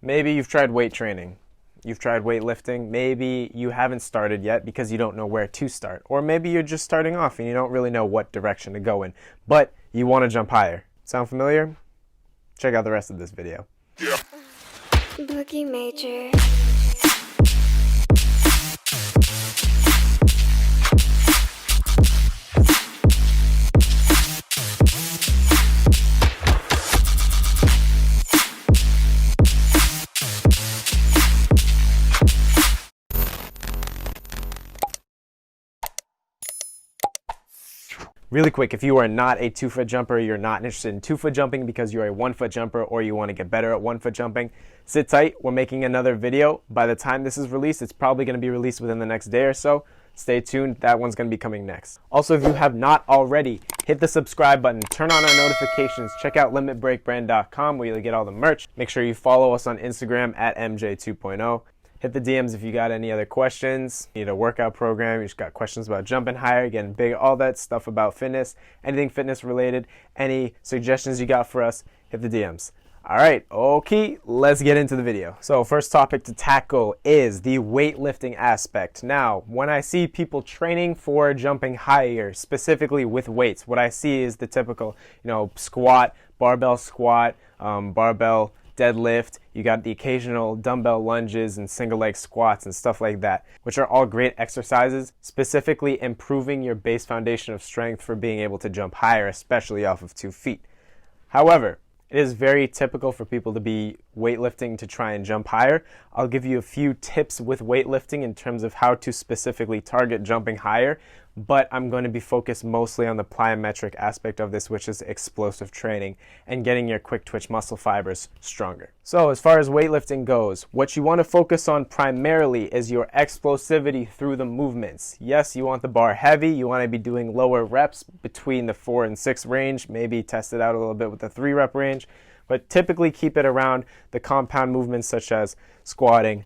Maybe you've tried weight training. You've tried weightlifting. Maybe you haven't started yet because you don't know where to start. Or maybe you're just starting off and you don't really know what direction to go in, but you want to jump higher. Sound familiar? Check out the rest of this video. Boogie Major. Really quick, if you are not a 2-foot jumper, you're not interested in 2-foot jumping because you're a 1-foot jumper or you want to get better at 1-foot jumping, sit tight. We're making another video. By the time this is released, it's probably going to be released within the next day or so. Stay tuned. That one's going to be coming next. Also, if you have not already, hit the subscribe button, turn on our notifications, check out limitbreakbrand.com where you'll get all the merch. Make sure you follow us on Instagram at MJ2.0. Hit the DMs if you got any other questions, need a workout program, you just got questions about jumping higher, getting big, all that stuff about fitness, anything fitness related, any suggestions you got for us, hit the DMs. All right, okay, let's get into the video. So first topic to tackle is the weightlifting aspect. Now, when I see people training for jumping higher, specifically with weights, what I see is the typical, squat, barbell deadlift, you got the occasional dumbbell lunges and single leg squats and stuff like that, which are all great exercises, specifically improving your base foundation of strength for being able to jump higher, especially off of 2 feet. However, it is very typical for people to be weightlifting to try and jump higher. I'll give you a few tips with weightlifting in terms of how to specifically target jumping higher, but I'm going to be focused mostly on the plyometric aspect of this, which is explosive training and getting your quick twitch muscle fibers stronger. So as far as weightlifting goes, what you want to focus on primarily is your explosivity through the movements. Yes, you want the bar heavy, you want to be doing lower reps between the 4 and 6 range, maybe test it out a little bit with the 3-rep range, but typically keep it around the compound movements such as squatting,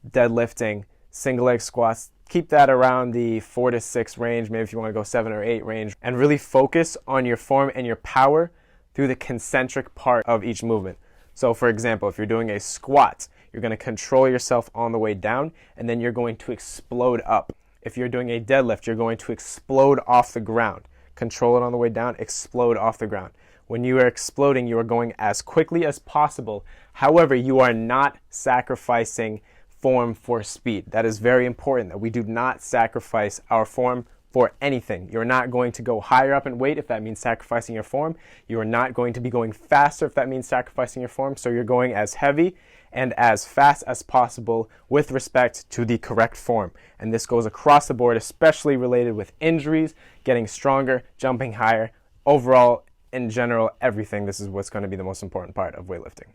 deadlifting, single leg squats. Keep that around the 4 to 6 range, maybe if you want to go 7 or 8 range, and really focus on your form and your power through the concentric part of each movement. So for example, if you're doing a squat, you're going to control yourself on the way down, and then you're going to explode up. If you're doing a deadlift, you're going to explode off the ground. Control it on the way down, explode off the ground. When you are exploding, you are going as quickly as possible. However, you are not sacrificing form for speed. That is very important, that we do not sacrifice our form for anything. You're not going to go higher up in weight if that means sacrificing your form. You are not going to be going faster if that means sacrificing your form. So you're going as heavy and as fast as possible with respect to the correct form. And this goes across the board, especially related with injuries, getting stronger, jumping higher, overall, in general, everything. This is what's going to be the most important part of weightlifting.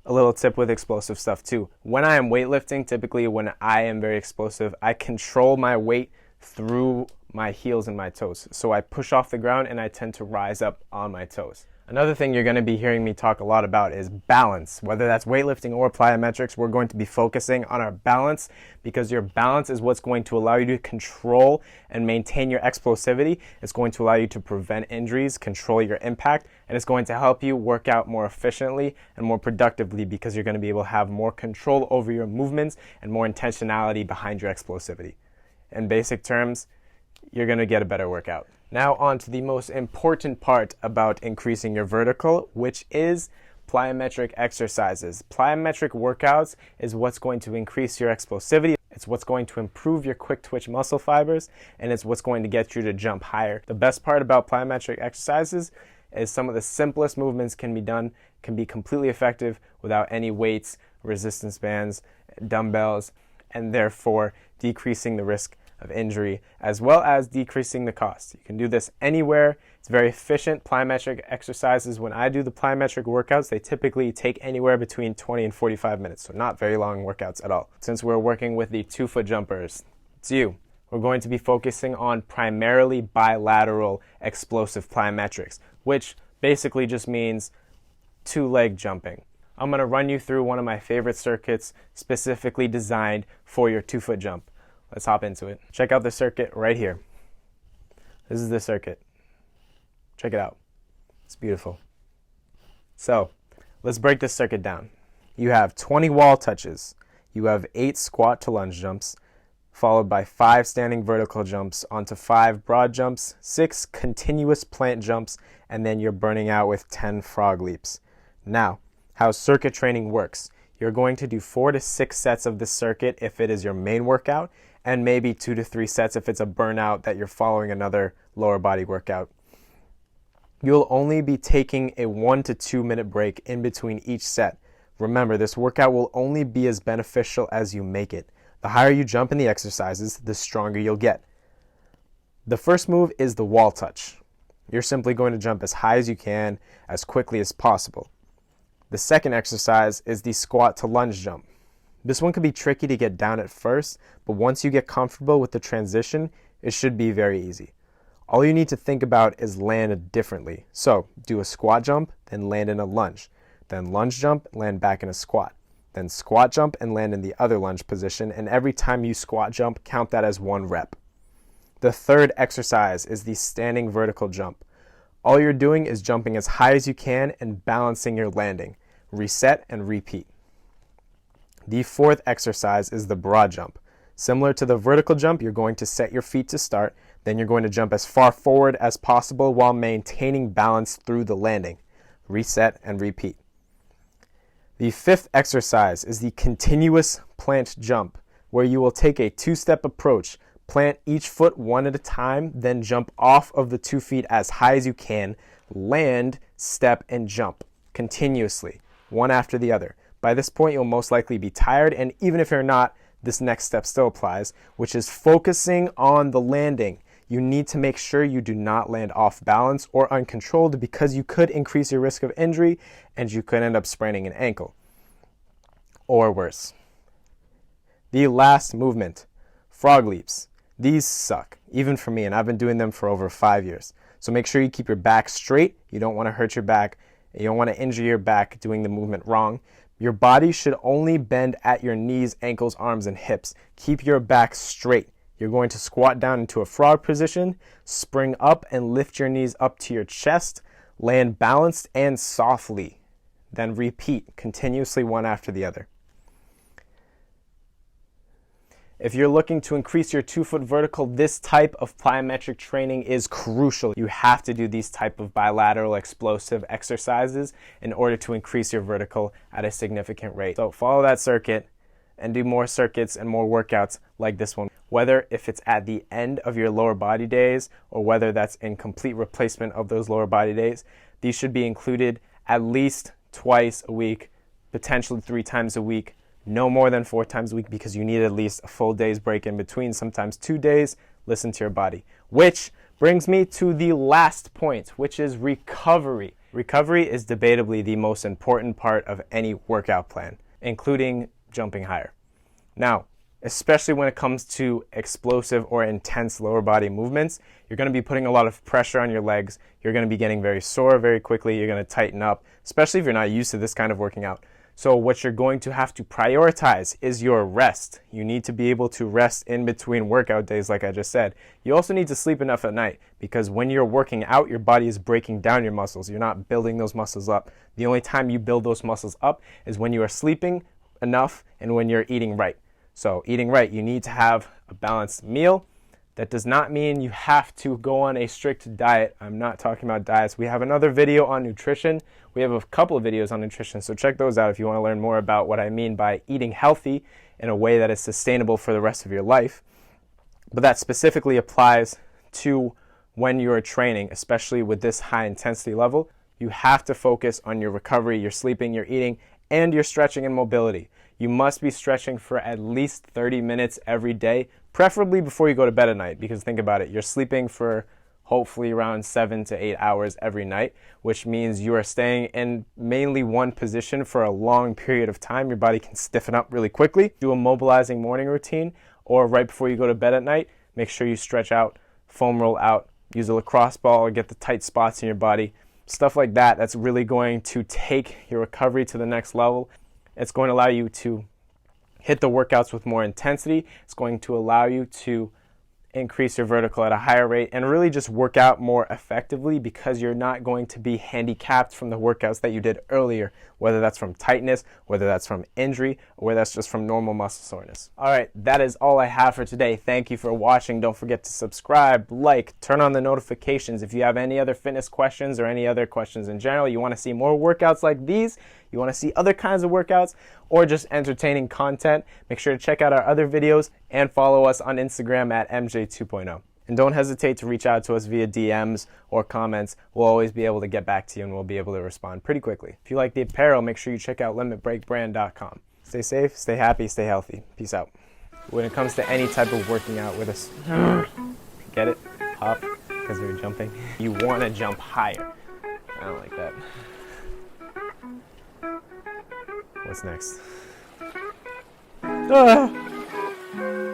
A little tip with explosive stuff too. When I am weightlifting, typically when I am very explosive, I control my weight through my heels and my toes. So I push off the ground and I tend to rise up on my toes. Another thing you're going to be hearing me talk a lot about is balance. Whether that's weightlifting or plyometrics, we're going to be focusing on our balance because your balance is what's going to allow you to control and maintain your explosivity. It's going to allow you to prevent injuries, control your impact, and it's going to help you work out more efficiently and more productively because you're going to be able to have more control over your movements and more intentionality behind your explosivity. In basic terms, you're going to get a better workout. Now on to the most important part about increasing your vertical, which is plyometric exercises. Plyometric workouts is what's going to increase your explosivity. It's what's going to improve your quick twitch muscle fibers, and it's what's going to get you to jump higher. The best part about plyometric exercises is some of the simplest movements can be completely effective without any weights, resistance bands, dumbbells, and therefore decreasing the risk of injury, as well as decreasing the cost. You can do this anywhere. It's very efficient. Plyometric exercises, when I do the plyometric workouts, they typically take anywhere between 20 and 45 minutes, so not very long workouts at all. Since we're working with the 2-foot jumpers, it's you. We're going to be focusing on primarily bilateral explosive plyometrics, which basically just means 2-leg jumping. I'm going to run you through one of my favorite circuits specifically designed for your 2-foot jump. Let's hop into it. Check out the circuit right here. This is the circuit. Check it out. It's beautiful. So let's break this circuit down. You have 20 wall touches. You have 8 squat to lunge jumps, followed by 5 standing vertical jumps onto 5 broad jumps, 6 continuous plant jumps, and then you're burning out with 10 frog leaps. Now, how circuit training works. You're going to do 4 to 6 sets of this circuit if it is your main workout, and maybe 2 to 3 sets if it's a burnout that you're following another lower body workout. You'll only be taking a 1 to 2 minute break in between each set. Remember, this workout will only be as beneficial as you make it. The higher you jump in the exercises, the stronger you'll get. The first move is the wall touch. You're simply going to jump as high as you can, as quickly as possible. The second exercise is the squat to lunge jump. This one can be tricky to get down at first, but once you get comfortable with the transition, it should be very easy. All you need to think about is land differently. So, do a squat jump, then land in a lunge. Then lunge jump, land back in a squat. Then squat jump and land in the other lunge position, and every time you squat jump, count that as 1 rep. The third exercise is the standing vertical jump. All you're doing is jumping as high as you can and balancing your landing. Reset and repeat. The fourth exercise is the broad jump. Similar to the vertical jump, you're going to set your feet to start, then you're going to jump as far forward as possible while maintaining balance through the landing. Reset and repeat. The fifth exercise is the continuous plant jump, where you will take a 2-step approach, plant each foot one at a time, then jump off of the 2 feet as high as you can, land, step, and jump continuously, one after the other. By this point, you'll most likely be tired, and even if you're not, this next step still applies, which is focusing on the landing. You need to make sure you do not land off balance or uncontrolled, because you could increase your risk of injury and you could end up spraining an ankle or worse. The last movement, frog leaps. These suck, even for me, and I've been doing them for over 5 years. So make sure you keep your back straight. You don't want to hurt your back. You don't want to injure your back doing the movement wrong. Your body should only bend at your knees, ankles, arms, and hips. Keep your back straight. You're going to squat down into a frog position, spring up and lift your knees up to your chest, land balanced and softly. Then repeat continuously, one after the other. If you're looking to increase your 2-foot vertical, this type of plyometric training is crucial. You have to do these type of bilateral explosive exercises in order to increase your vertical at a significant rate. So follow that circuit and do more circuits and more workouts like this one. Whether if it's at the end of your lower body days or whether that's in complete replacement of those lower body days, these should be included at least twice a week, potentially 3 times a week. No more than 4 times a week, because you need at least a full day's break in between, sometimes 2 days. Listen to your body. Which brings me to the last point, which is recovery. Recovery is debatably the most important part of any workout plan, including jumping higher. Now, especially when it comes to explosive or intense lower body movements, you're going to be putting a lot of pressure on your legs. You're going to be getting very sore very quickly. You're going to tighten up, especially if you're not used to this kind of working out. So what you're going to have to prioritize is your rest. You need to be able to rest in between workout days, like I just said. You also need to sleep enough at night, because when you're working out, your body is breaking down your muscles. You're not building those muscles up. The only time you build those muscles up is when you are sleeping enough and when you're eating right. So eating right, you need to have a balanced meal. That does not mean you have to go on a strict diet. I'm not talking about diets. We have another video on nutrition. We have a couple of videos on nutrition, so check those out if you want to learn more about what I mean by eating healthy in a way that is sustainable for the rest of your life. But that specifically applies to when you're training, especially with this high intensity level. You have to focus on your recovery, your sleeping, your eating, and your stretching and mobility. You must be stretching for at least 30 minutes every day, preferably before you go to bed at night, because think about it, you're sleeping for hopefully around 7 to 8 hours every night, which means you are staying in mainly one position for a long period of time. Your body can stiffen up really quickly. Do a mobilizing morning routine, or right before you go to bed at night, make sure you stretch out, foam roll out, use a lacrosse ball, or get the tight spots in your body. Stuff like that, that's really going to take your recovery to the next level. It's going to allow you to hit the workouts with more intensity. It's going to allow you to increase your vertical at a higher rate, and really just work out more effectively because you're not going to be handicapped from the workouts that you did earlier, whether that's from tightness, whether that's from injury, or whether that's just from normal muscle soreness. All right, that is all I have for today. Thank you for watching. Don't forget to subscribe, like, turn on the notifications. If you have any other fitness questions or any other questions in general, you want to see more workouts like these, you want to see other kinds of workouts, or just entertaining content, make sure to check out our other videos and follow us on Instagram at MJ2.0. And don't hesitate to reach out to us via DMs or comments. We'll always be able to get back to you and we'll be able to respond pretty quickly. If you like the apparel, make sure you check out limitbreakbrand.com. Stay safe, stay happy, stay healthy. Peace out. When it comes to any type of working out with us, get it? Up, because we're jumping. You want to jump higher. I don't like that. What's next? Ah.